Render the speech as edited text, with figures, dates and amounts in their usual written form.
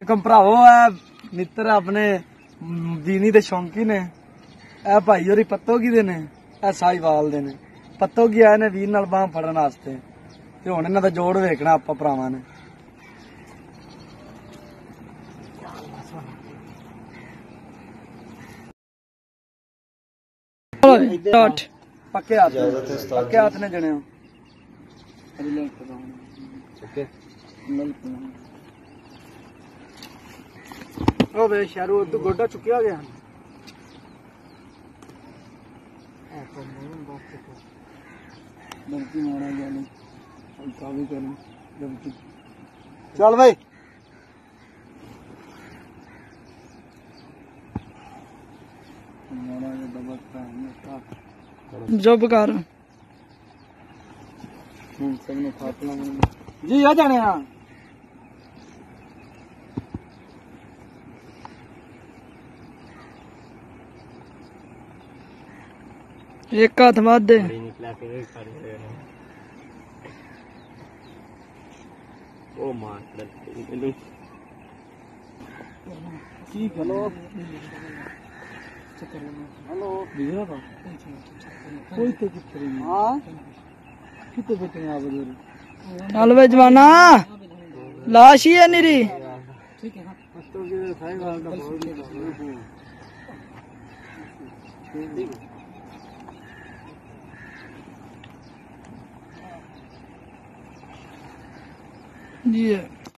भरावो है मित्र अपने जीनी दे शौकी ने ए भाई होरी पत्तो की दे ने ए साहिवाल दे ने पत्तो की आए ने वीर नाल बांह फड़न वास्ते ते हुण इन्हां दा जोड़ वेखना आपां भरावां ने। पक्के हाथ ने जने शहरों गोडा चुकिया गया चल भाई जब कर जी आ जाने एक हाथ बाद दे हेलो हेलो कोई तो कितने बैठे आप चल वे जवाना लाश ही है निरी जी